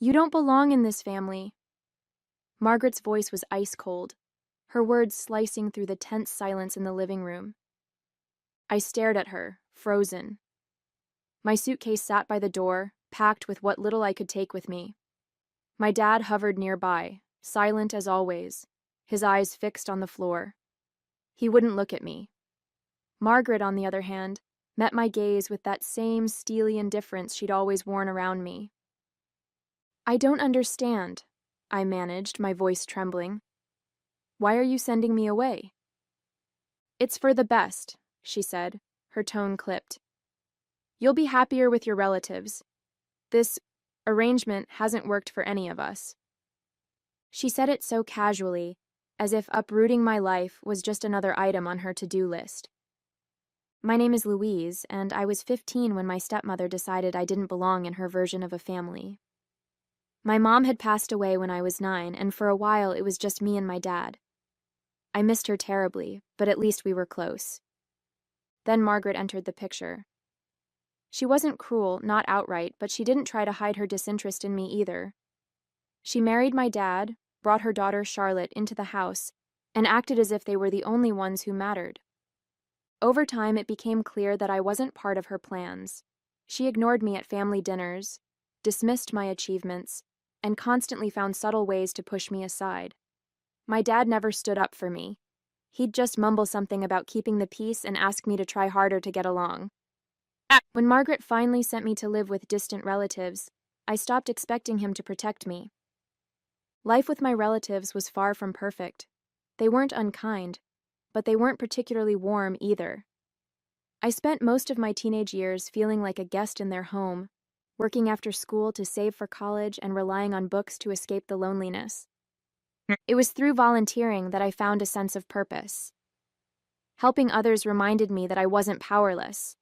You don't belong in this family." Margaret's voice was ice cold, her words slicing through the tense silence in the living room. I stared at her, frozen. My suitcase sat by the door, packed with what little I could take with me. My dad hovered nearby, silent as always, his eyes fixed on the floor. He wouldn't look at me. Margaret, on the other hand, met my gaze with that same steely indifference she'd always worn around me. "I don't understand," I managed, my voice trembling. "Why are you sending me away?" "It's for the best," she said, her tone clipped. "You'll be happier with your relatives. This arrangement hasn't worked for any of us." She said it so casually, as if uprooting my life was just another item on her to-do list. My name is Louise, and I was 15 when my stepmother decided I didn't belong in her version of a family. My mom had passed away when I was 9, and for a while it was just me and my dad. I missed her terribly, but at least we were close. Then Margaret entered the picture. She wasn't cruel, not outright, but she didn't try to hide her disinterest in me either. She married my dad, brought her daughter Charlotte into the house, and acted as if they were the only ones who mattered. Over time, it became clear that I wasn't part of her plans. She ignored me at family dinners, dismissed my achievements, and constantly found subtle ways to push me aside. My dad never stood up for me. He'd just mumble something about keeping the peace and ask me to try harder to get along. When Margaret finally sent me to live with distant relatives, I stopped expecting him to protect me. Life with my relatives was far from perfect. They weren't unkind, but they weren't particularly warm either. I spent most of my teenage years feeling like a guest in their home, working after school to save for college and relying on books to escape the loneliness. It was through volunteering that I found a sense of purpose. Helping others reminded me that I wasn't powerless.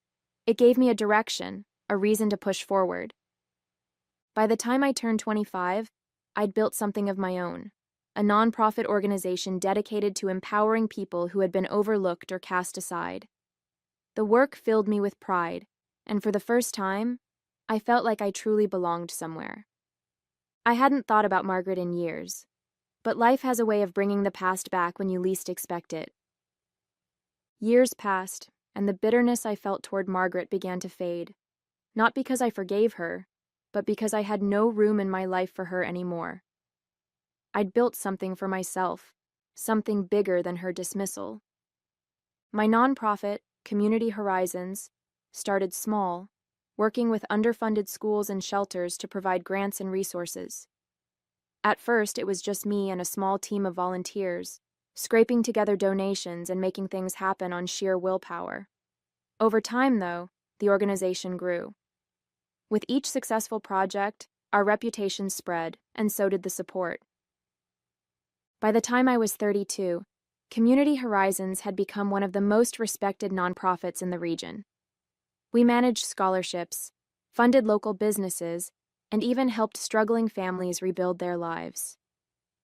It gave me a direction, a reason to push forward. By the time I turned 25, I'd built something of my own, a nonprofit organization dedicated to empowering people who had been overlooked or cast aside. The work filled me with pride, and for the first time, I felt like I truly belonged somewhere. I hadn't thought about Margaret in years, but life has a way of bringing the past back when you least expect it. Years passed, and the bitterness I felt toward Margaret began to fade, not because I forgave her, but because I had no room in my life for her anymore. I'd built something for myself, something bigger than her dismissal. My nonprofit, Community Horizons, started small, working with underfunded schools and shelters to provide grants and resources. At first, it was just me and a small team of volunteers, scraping together donations and making things happen on sheer willpower. Over time, though, the organization grew. With each successful project, our reputation spread, and so did the support. By the time I was 32, Community Horizons had become one of the most respected nonprofits in the region. We managed scholarships, funded local businesses, and even helped struggling families rebuild their lives.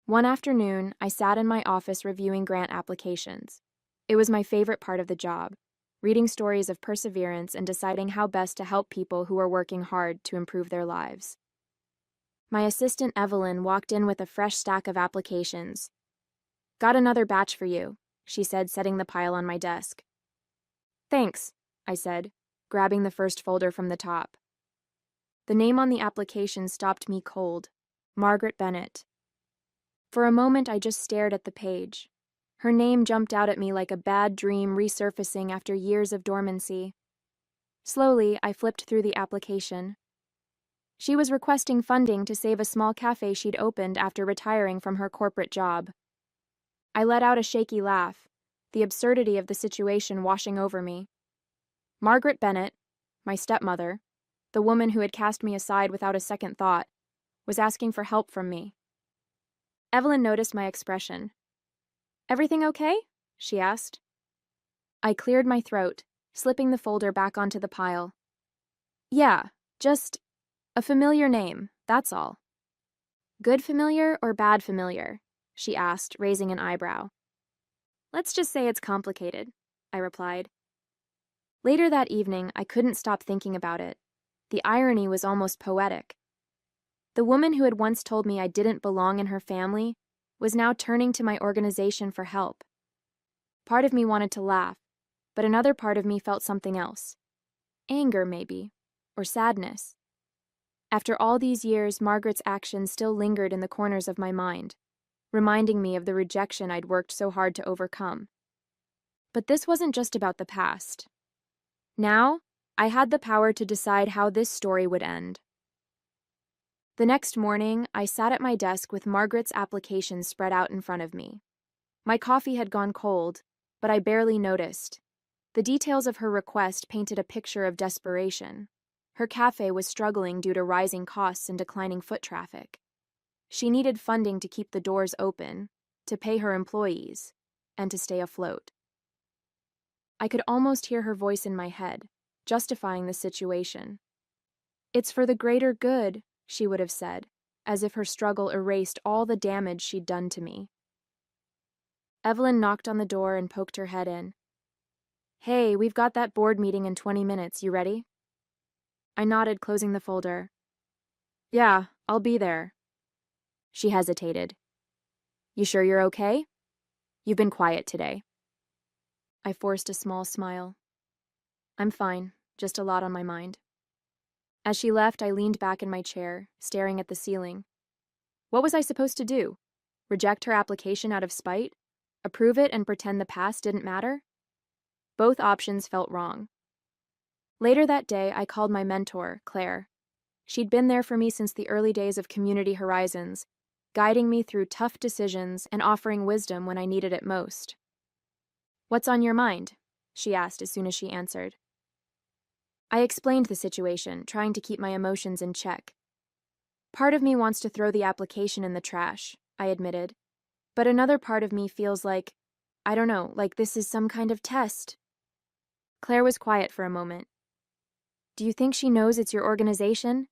One afternoon, I sat in my office reviewing grant applications. It was my favorite part of the job, reading stories of perseverance and deciding how best to help people who were working hard to improve their lives. My assistant Evelyn walked in with a fresh stack of applications. "Got another batch for you," she said, setting the pile on my desk. "Thanks," I said, grabbing the first folder from the top. The name on the application stopped me cold. Margaret Bennett. For a moment, I just stared at the page. Her name jumped out at me like a bad dream resurfacing after years of dormancy. Slowly, I flipped through the application. She was requesting funding to save a small cafe she'd opened after retiring from her corporate job. I let out a shaky laugh, the absurdity of the situation washing over me. Margaret Bennett, my stepmother, the woman who had cast me aside without a second thought, was asking for help from me. Evelyn noticed my expression. "Everything okay?" she asked. I cleared my throat, slipping the folder back onto the pile. "Yeah, just a familiar name, that's all." "Good familiar or bad familiar?" she asked, raising an eyebrow. "Let's just say it's complicated," I replied. Later that evening, I couldn't stop thinking about it. The irony was almost poetic. The woman who had once told me I didn't belong in her family was now turning to my organization for help. Part of me wanted to laugh, but another part of me felt something else. Anger, maybe, or sadness. After all these years, Margaret's actions still lingered in the corners of my mind, reminding me of the rejection I'd worked so hard to overcome. But this wasn't just about the past. Now, I had the power to decide how this story would end. The next morning, I sat at my desk with Margaret's application spread out in front of me. My coffee had gone cold, but I barely noticed. The details of her request painted a picture of desperation. Her cafe was struggling due to rising costs and declining foot traffic. She needed funding to keep the doors open, to pay her employees, and to stay afloat. I could almost hear her voice in my head, justifying the situation. "It's for the greater good," she would have said, as if her struggle erased all the damage she'd done to me. Evelyn knocked on the door and poked her head in. "Hey, we've got that board meeting in 20 minutes. You ready?" I nodded, closing the folder. "Yeah, I'll be there." She hesitated. "You sure you're okay? You've been quiet today." I forced a small smile. "I'm fine, just a lot on my mind." As she left, I leaned back in my chair, staring at the ceiling. What was I supposed to do? Reject her application out of spite? Approve it and pretend the past didn't matter? Both options felt wrong. Later that day, I called my mentor, Claire. She'd been there for me since the early days of Community Horizons, guiding me through tough decisions and offering wisdom when I needed it most. "What's on your mind?" she asked as soon as she answered. I explained the situation, trying to keep my emotions in check. "Part of me wants to throw the application in the trash," I admitted. "But another part of me feels like, I don't know, like this is some kind of test." Claire was quiet for a moment. "Do you think she knows it's your organization?"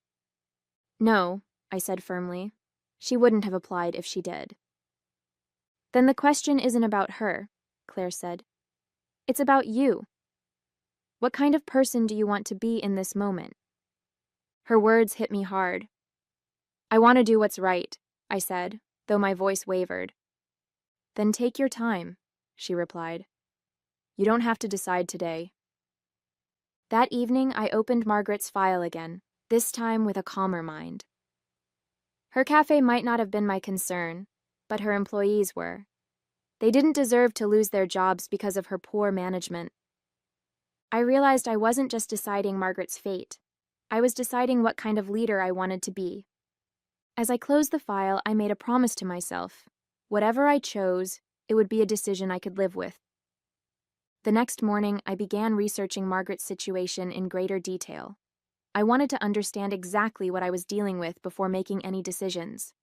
"No," I said firmly. "She wouldn't have applied if she did." "Then the question isn't about her," Claire said. "It's about you. What kind of person do you want to be in this moment?" Her words hit me hard. "I want to do what's right," I said, though my voice wavered. "Then take your time," she replied. "You don't have to decide today." That evening, I opened Margaret's file again, this time with a calmer mind. Her cafe might not have been my concern, but her employees were. They didn't deserve to lose their jobs because of her poor management. I realized I wasn't just deciding Margaret's fate. I was deciding what kind of leader I wanted to be. As I closed the file, I made a promise to myself. Whatever I chose, it would be a decision I could live with. The next morning, I began researching Margaret's situation in greater detail. I wanted to understand exactly what I was dealing with before making any decisions.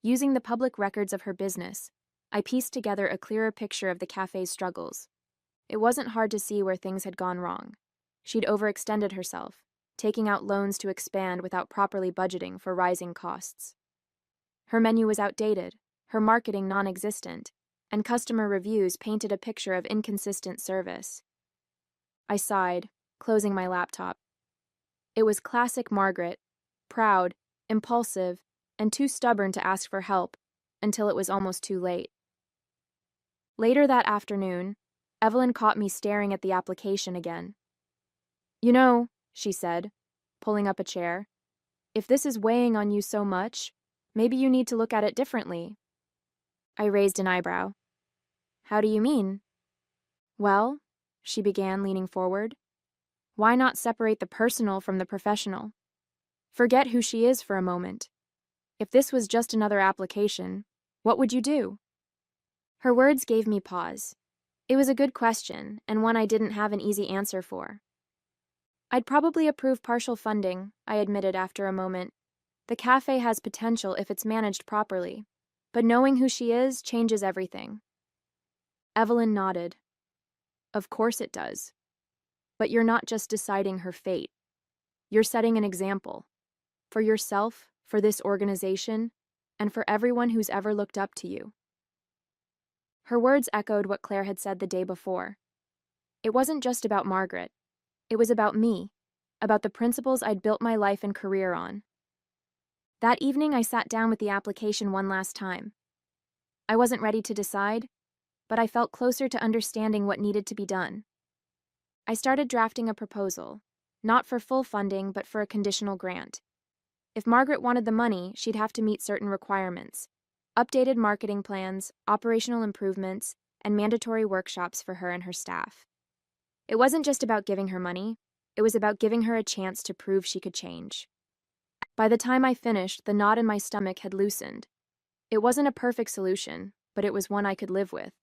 Using the public records of her business, I pieced together a clearer picture of the cafe's struggles. It wasn't hard to see where things had gone wrong. She'd overextended herself, taking out loans to expand without properly budgeting for rising costs. Her menu was outdated, her marketing non-existent, and customer reviews painted a picture of inconsistent service. I sighed, closing my laptop. It was classic Margaret, proud, impulsive, and too stubborn to ask for help until it was almost too late. Later that afternoon, Evelyn caught me staring at the application again. "You know," she said, pulling up a chair, "if this is weighing on you so much, maybe you need to look at it differently." I raised an eyebrow. "How do you mean?" "Well," she began, leaning forward, "why not separate the personal from the professional? Forget who she is for a moment. If this was just another application, what would you do?" Her words gave me pause. It was a good question, and one I didn't have an easy answer for. "I'd probably approve partial funding," I admitted after a moment. "The cafe has potential if it's managed properly, but knowing who she is changes everything." Evelyn nodded. "Of course it does. But you're not just deciding her fate. You're setting an example. For yourself, for this organization, and for everyone who's ever looked up to you." Her words echoed what Claire had said the day before. It wasn't just about Margaret. It was about me, about the principles I'd built my life and career on. That evening, I sat down with the application one last time. I wasn't ready to decide, but I felt closer to understanding what needed to be done. I started drafting a proposal, not for full funding, but for a conditional grant. If Margaret wanted the money, she'd have to meet certain requirements: updated marketing plans, operational improvements, and mandatory workshops for her and her staff. It wasn't just about giving her money, it was about giving her a chance to prove she could change. By the time I finished, the knot in my stomach had loosened. It wasn't a perfect solution, but it was one I could live with.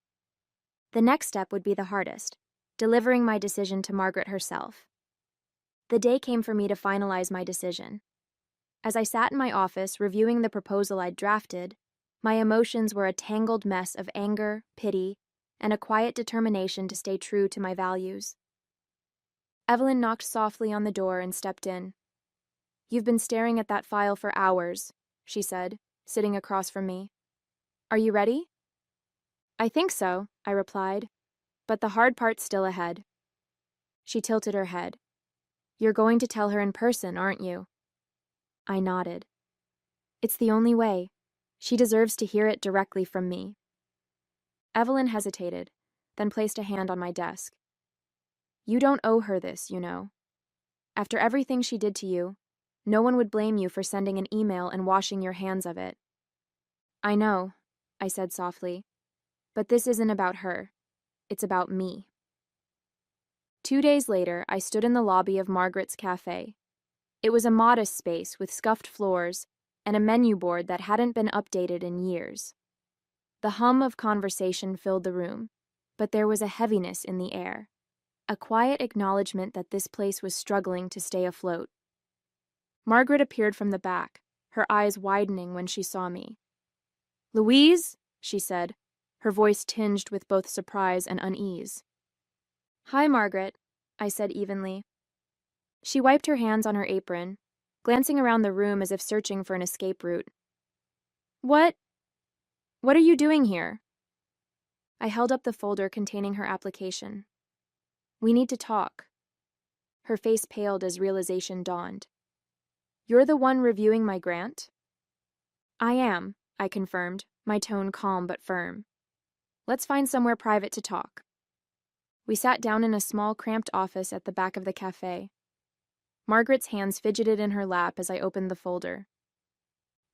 The next step would be the hardest: delivering my decision to Margaret herself. The day came for me to finalize my decision. As I sat in my office reviewing the proposal I'd drafted, my emotions were a tangled mess of anger, pity, and a quiet determination to stay true to my values. Evelyn knocked softly on the door and stepped in. "You've been staring at that file for hours," she said, sitting across from me. "Are you ready?" "I think so," I replied, "but the hard part's still ahead." She tilted her head. "You're going to tell her in person, aren't you?" I nodded. "It's the only way. She deserves to hear it directly from me." Evelyn hesitated, then placed a hand on my desk. "You don't owe her this, you know. After everything she did to you, no one would blame you for sending an email and washing your hands of it." "I know," I said softly, "but this isn't about her. It's about me." 2 days later, I stood in the lobby of Margaret's cafe. It was a modest space with scuffed floors and a menu board that hadn't been updated in years. The hum of conversation filled the room, but there was a heaviness in the air, a quiet acknowledgement that this place was struggling to stay afloat. Margaret appeared from the back, her eyes widening when she saw me. "Louise," she said, her voice tinged with both surprise and unease. "Hi, Margaret," I said evenly. She wiped her hands on her apron, glancing around the room as if searching for an escape route. What are you doing here?" I held up the folder containing her application. "We need to talk." Her face paled as realization dawned. "You're the one reviewing my grant?" "I am," I confirmed, my tone calm but firm. "Let's find somewhere private to talk." We sat down in a small, cramped office at the back of the cafe. Margaret's hands fidgeted in her lap as I opened the folder.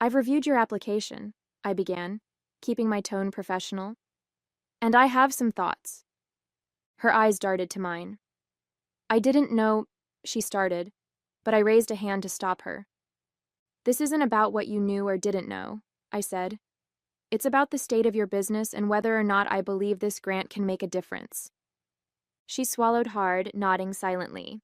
"I've reviewed your application," I began, keeping my tone professional. "And I have some thoughts." Her eyes darted to mine. "I didn't know," she started, but I raised a hand to stop her. "This isn't about what you knew or didn't know," I said. "It's about the state of your business and whether or not I believe this grant can make a difference." She swallowed hard, nodding silently.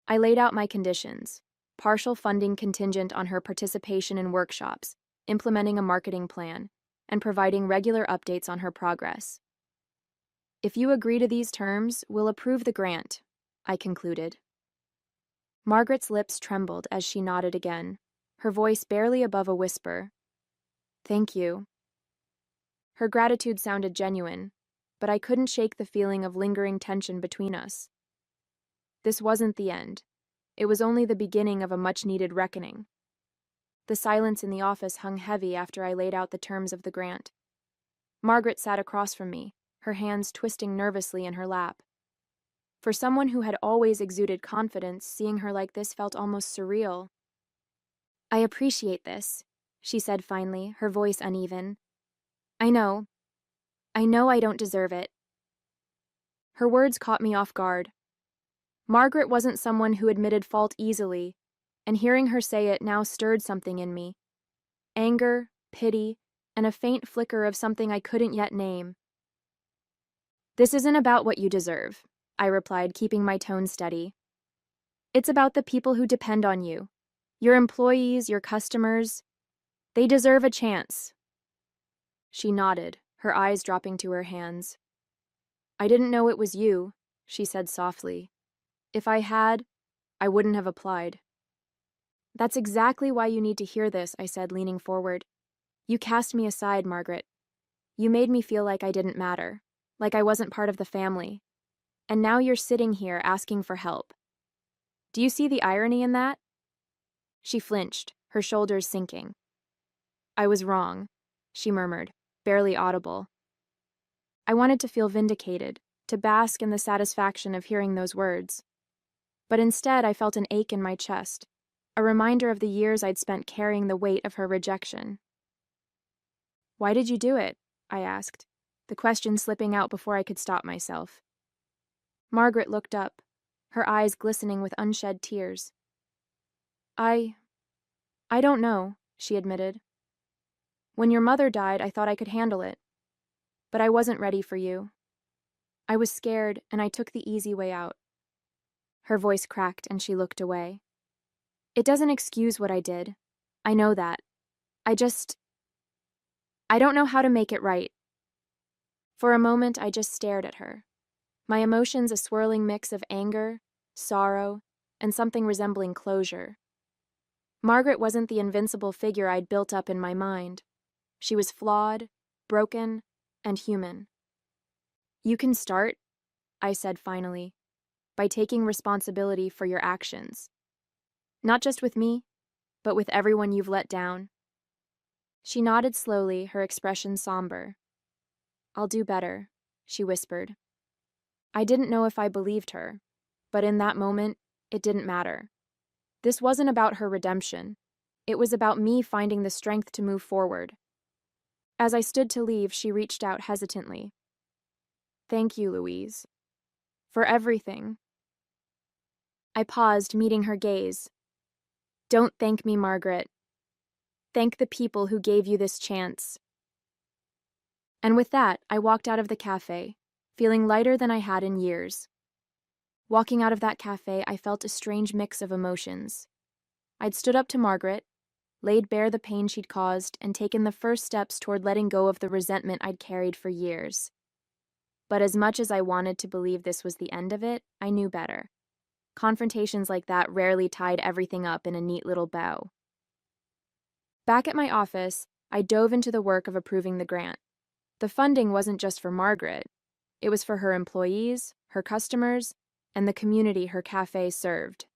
I laid out my conditions: partial funding contingent on her participation in workshops, implementing a marketing plan, and providing regular updates on her progress. "If you agree to these terms, we'll approve the grant," I concluded. Margaret's lips trembled as she nodded again, her voice barely above a whisper. "Thank you." Her gratitude sounded genuine, but I couldn't shake the feeling of lingering tension between us. This wasn't the end. It was only the beginning of a much-needed reckoning. The silence in the office hung heavy after I laid out the terms of the grant. Margaret sat across from me, her hands twisting nervously in her lap. For someone who had always exuded confidence, seeing her like this felt almost surreal. "I appreciate this," she said finally, her voice uneven. I know I don't deserve it." Her words caught me off guard. Margaret wasn't someone who admitted fault easily, and hearing her say it now stirred something in me. Anger, pity, and a faint flicker of something I couldn't yet name. "This isn't about what you deserve," I replied, keeping my tone steady. "It's about the people who depend on you. Your employees, your customers. They deserve a chance." She nodded, her eyes dropping to her hands. "I didn't know it was you," she said softly. "If I had, I wouldn't have applied." "That's exactly why you need to hear this," I said, leaning forward. "You cast me aside, Margaret. You made me feel like I didn't matter, like I wasn't part of the family. And now you're sitting here asking for help. Do you see the irony in that?" She flinched, her shoulders sinking. "I was wrong," she murmured, barely audible. I wanted to feel vindicated, to bask in the satisfaction of hearing those words. But instead, I felt an ache in my chest, a reminder of the years I'd spent carrying the weight of her rejection. "Why did you do it?" I asked, the question slipping out before I could stop myself. Margaret looked up, her eyes glistening with unshed tears. I don't know," she admitted. "When your mother died, I thought I could handle it. But I wasn't ready for you. I was scared, and I took the easy way out." Her voice cracked, and she looked away. "It doesn't excuse what I did. I know that. I don't know how to make it right." For a moment, I just stared at her, my emotions a swirling mix of anger, sorrow, and something resembling closure. Margaret wasn't the invincible figure I'd built up in my mind. She was flawed, broken, and human. "You can start," I said finally, "by taking responsibility for your actions. Not just with me, but with everyone you've let down." She nodded slowly, her expression somber. "I'll do better," she whispered. I didn't know if I believed her, but in that moment, it didn't matter. This wasn't about her redemption. It was about me finding the strength to move forward. As I stood to leave, she reached out hesitantly. "Thank you, Louise. For everything." I paused, meeting her gaze. "Don't thank me, Margaret. Thank the people who gave you this chance." And with that, I walked out of the cafe, feeling lighter than I had in years. Walking out of that cafe, I felt a strange mix of emotions. I'd stood up to Margaret, laid bare the pain she'd caused, and taken the first steps toward letting go of the resentment I'd carried for years. But as much as I wanted to believe this was the end of it, I knew better. Confrontations like that rarely tied everything up in a neat little bow. Back at my office, I dove into the work of approving the grant. The funding wasn't just for Margaret. It was for her employees, her customers, and the community her cafe served.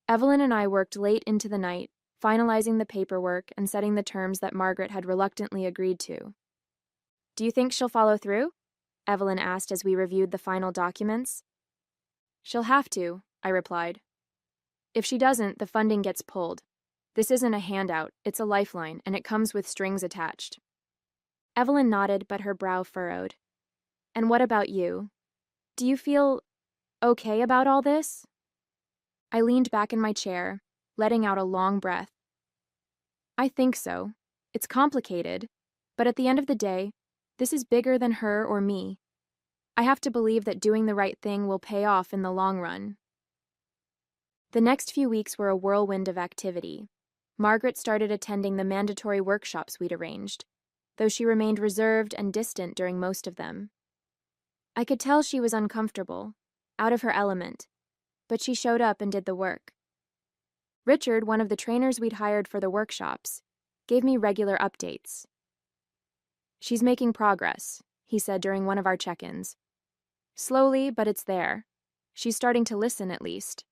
Evelyn and I worked late into the night, finalizing the paperwork and setting the terms that Margaret had reluctantly agreed to. "Do you think she'll follow through?" Evelyn asked as we reviewed the final documents. "She'll have to," I replied. "If she doesn't, the funding gets pulled. This isn't a handout, it's a lifeline, and it comes with strings attached." Evelyn nodded, but her brow furrowed. "And what about you? Do you feel okay about all this?" I leaned back in my chair, letting out a long breath. "I think so. It's complicated, but at the end of the day, this is bigger than her or me. I have to believe that doing the right thing will pay off in the long run." The next few weeks were a whirlwind of activity. Margaret started attending the mandatory workshops we'd arranged, though she remained reserved and distant during most of them. I could tell she was uncomfortable, out of her element, but she showed up and did the work. Richard, one of the trainers we'd hired for the workshops, gave me regular updates. "She's making progress," he said during one of our check-ins. "Slowly, but it's there. She's starting to listen, at least."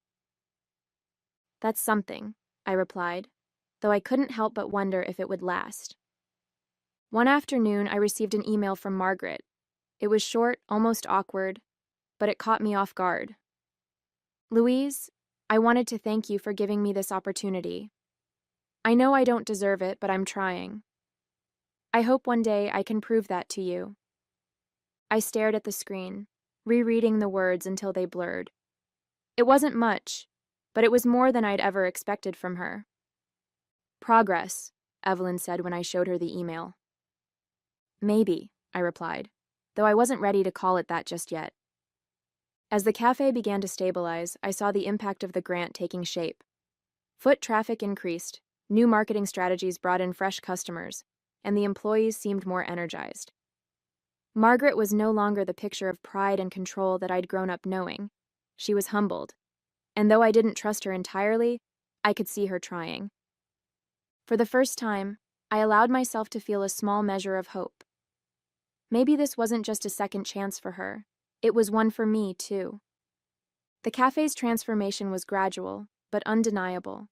"That's something," I replied, though I couldn't help but wonder if it would last. One afternoon, I received an email from Margaret. It was short, almost awkward, but it caught me off guard. "Louise, I wanted to thank you for giving me this opportunity. I know I don't deserve it, but I'm trying. I hope one day I can prove that to you." I stared at the screen, rereading the words until they blurred. It wasn't much, but it was more than I'd ever expected from her. "Progress," Evelyn said when I showed her the email. "Maybe," I replied, though I wasn't ready to call it that just yet. As the cafe began to stabilize, I saw the impact of the grant taking shape. Foot traffic increased, new marketing strategies brought in fresh customers, and the employees seemed more energized. Margaret was no longer the picture of pride and control that I'd grown up knowing. She was humbled, and though I didn't trust her entirely, I could see her trying. For the first time, I allowed myself to feel a small measure of hope. Maybe this wasn't just a second chance for her. It was one for me, too. The cafe's transformation was gradual, but undeniable.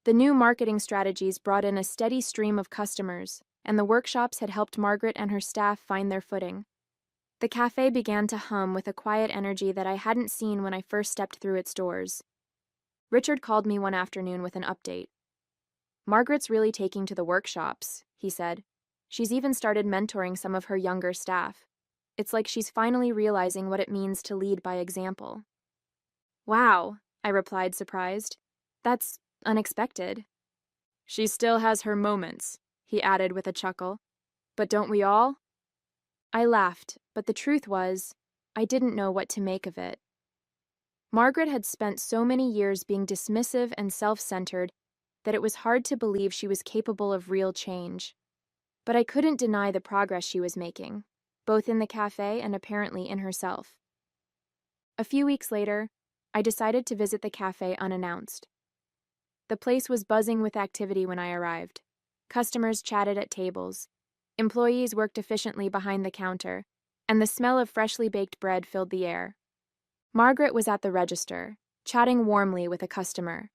The new marketing strategies brought in a steady stream of customers, and the workshops had helped Margaret and her staff find their footing. The cafe began to hum with a quiet energy that I hadn't seen when I first stepped through its doors. Richard called me one afternoon with an update. "Margaret's really taking to the workshops," he said. "She's even started mentoring some of her younger staff. It's like she's finally realizing what it means to lead by example." "Wow," I replied, surprised. "That's unexpected." "She still has her moments," he added with a chuckle. "But don't we all?" I laughed, but the truth was, I didn't know what to make of it. Margaret had spent so many years being dismissive and self-centered that it was hard to believe she was capable of real change. But I couldn't deny the progress she was making, both in the cafe and apparently in herself. A few weeks later, I decided to visit the cafe unannounced. The place was buzzing with activity when I arrived. Customers chatted at tables, employees worked efficiently behind the counter, and the smell of freshly baked bread filled the air. Margaret was at the register, chatting warmly with a customer.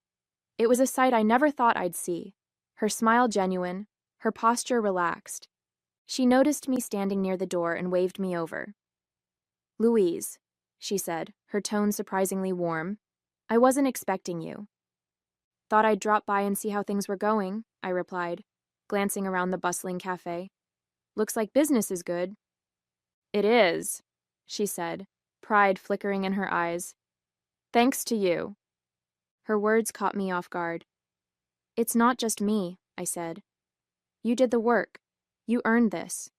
It was a sight I never thought I'd see, her smile genuine, her posture relaxed. She noticed me standing near the door and waved me over. "Louise," she said, her tone surprisingly warm. "I wasn't expecting you." "Thought I'd drop by and see how things were going," I replied, glancing around the bustling cafe. "Looks like business is good." "It is," she said, pride flickering in her eyes. "Thanks to you." Her words caught me off guard. "It's not just me," I said. "You did the work. You earned this."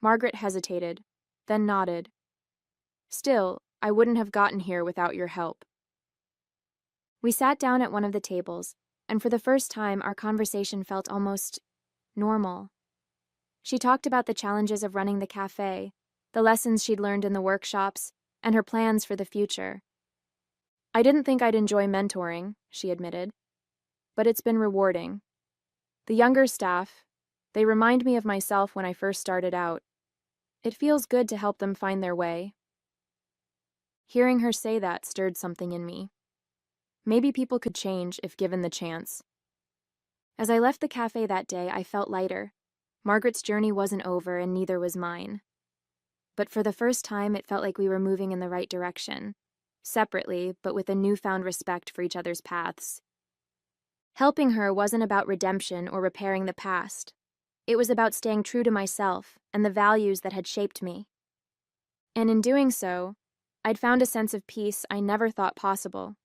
Margaret hesitated, then nodded. "Still, I wouldn't have gotten here without your help." We sat down at one of the tables, and for the first time our conversation felt almost normal. She talked about the challenges of running the cafe, the lessons she'd learned in the workshops, and her plans for the future. "I didn't think I'd enjoy mentoring," she admitted, "but it's been rewarding. The younger staff, they remind me of myself when I first started out. It feels good to help them find their way." Hearing her say that stirred something in me. Maybe people could change if given the chance. As I left the cafe that day, I felt lighter. Margaret's journey wasn't over, and neither was mine. But for the first time, it felt like we were moving in the right direction, separately, but with a newfound respect for each other's paths. Helping her wasn't about redemption or repairing the past. It was about staying true to myself and the values that had shaped me. And in doing so, I'd found a sense of peace I never thought possible.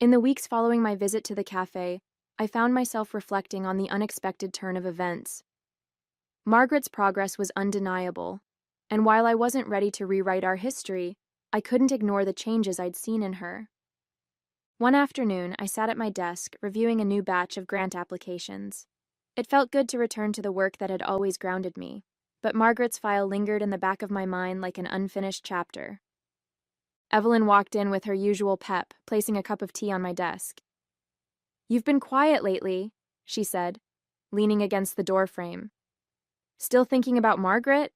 In the weeks following my visit to the cafe, I found myself reflecting on the unexpected turn of events. Margaret's progress was undeniable, and while I wasn't ready to rewrite our history, I couldn't ignore the changes I'd seen in her. One afternoon, I sat at my desk, reviewing a new batch of grant applications. It felt good to return to the work that had always grounded me, but Margaret's file lingered in the back of my mind like an unfinished chapter. Evelyn walked in with her usual pep, placing a cup of tea on my desk. "You've been quiet lately," she said, leaning against the doorframe. "Still thinking about Margaret?"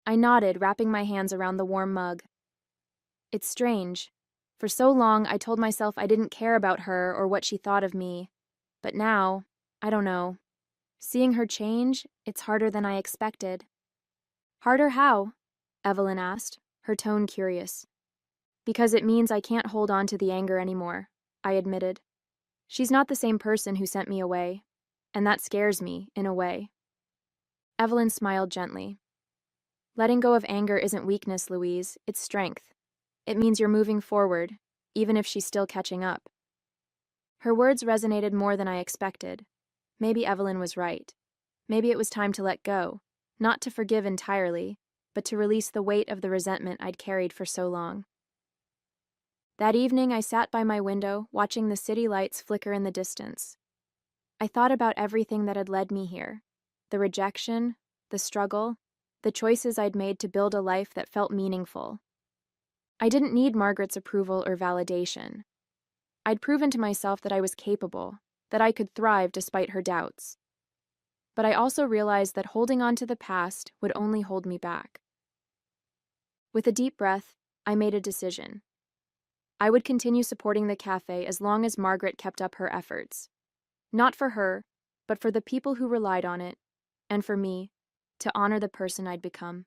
I nodded, wrapping my hands around the warm mug. It's strange. For so long, I told myself I didn't care about her or what she thought of me. But now, I don't know. Seeing her change, it's harder than I expected. "Harder how?" Evelyn asked, her tone curious. "Because it means I can't hold on to the anger anymore," I admitted. "She's not the same person who sent me away, and that scares me, in a way." Evelyn smiled gently. "Letting go of anger isn't weakness, Louise, it's strength. It means you're moving forward, even if she's still catching up." Her words resonated more than I expected. Maybe Evelyn was right. Maybe it was time to let go, not to forgive entirely, but to release the weight of the resentment I'd carried for so long. That evening, I sat by my window, watching the city lights flicker in the distance. I thought about everything that had led me here, the rejection, the struggle, the choices I'd made to build a life that felt meaningful. I didn't need Margaret's approval or validation. I'd proven to myself that I was capable, that I could thrive despite her doubts. But I also realized that holding on to the past would only hold me back. With a deep breath, I made a decision. I would continue supporting the cafe as long as Margaret kept up her efforts. Not for her, but for the people who relied on it, and for me, to honor the person I'd become.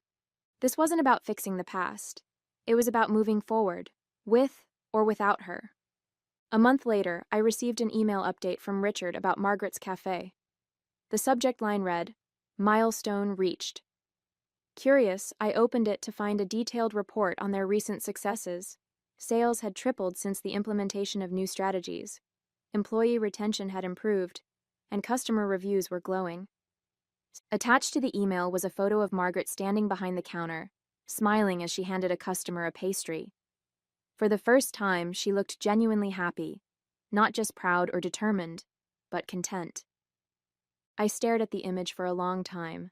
This wasn't about fixing the past. It was about moving forward, with or without her. A month later, I received an email update from Richard about Margaret's cafe. The subject line read, "Milestone reached." Curious, I opened it to find a detailed report on their recent successes. Sales had tripled since the implementation of new strategies. Employee retention had improved, and customer reviews were glowing. Attached to the email was a photo of Margaret standing behind the counter, smiling as she handed a customer a pastry. For the first time, she looked genuinely happy, not just proud or determined, but content. I stared at the image for a long time,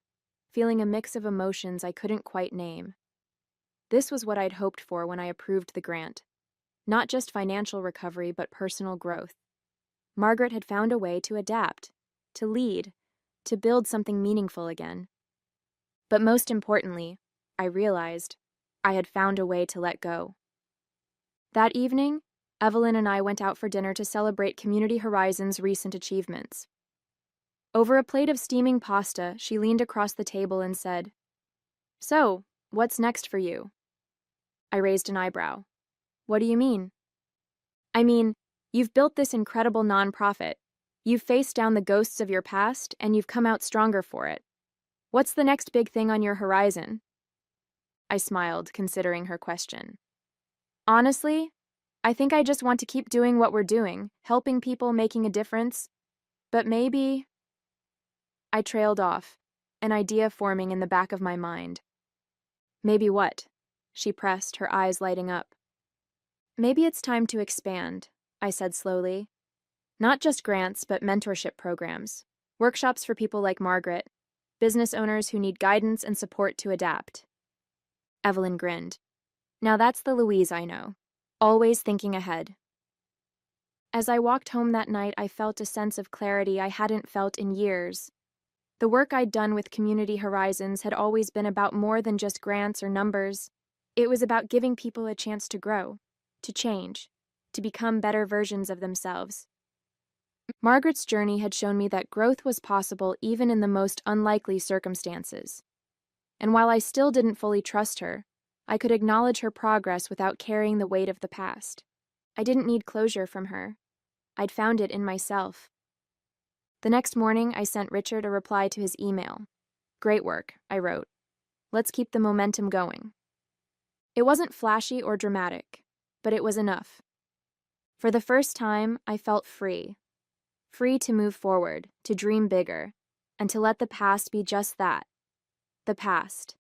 feeling a mix of emotions I couldn't quite name. This was what I'd hoped for when I approved the grant. Not just financial recovery, but personal growth. Margaret had found a way to adapt, to lead, to build something meaningful again. But most importantly, I realized I had found a way to let go. That evening, Evelyn and I went out for dinner to celebrate Community Horizons' recent achievements. Over a plate of steaming pasta, she leaned across the table and said, "So, what's next for you?" I raised an eyebrow. "What do you mean?" "I mean, you've built this incredible nonprofit. You've faced down the ghosts of your past, and you've come out stronger for it. What's the next big thing on your horizon?" I smiled, considering her question. "Honestly, I think I just want to keep doing what we're doing, helping people, making a difference. But maybe—" I trailed off, an idea forming in the back of my mind. "Maybe what?" she pressed, her eyes lighting up. "Maybe it's time to expand," I said slowly. "Not just grants, but mentorship programs, workshops for people like Margaret, business owners who need guidance and support to adapt." Evelyn grinned. Now that's the Louise I know, always thinking ahead. As I walked home that night, I felt a sense of clarity I hadn't felt in years. The work I'd done with Community Horizons had always been about more than just grants or numbers. It was about giving people a chance to grow, to change, to become better versions of themselves. Margaret's journey had shown me that growth was possible even in the most unlikely circumstances. And while I still didn't fully trust her, I could acknowledge her progress without carrying the weight of the past. I didn't need closure from her. I'd found it in myself. The next morning, I sent Richard a reply to his email. "Great work," I wrote. "Let's keep the momentum going." It wasn't flashy or dramatic, but it was enough. For the first time, I felt free. Free to move forward, to dream bigger, and to let the past be just that, the past.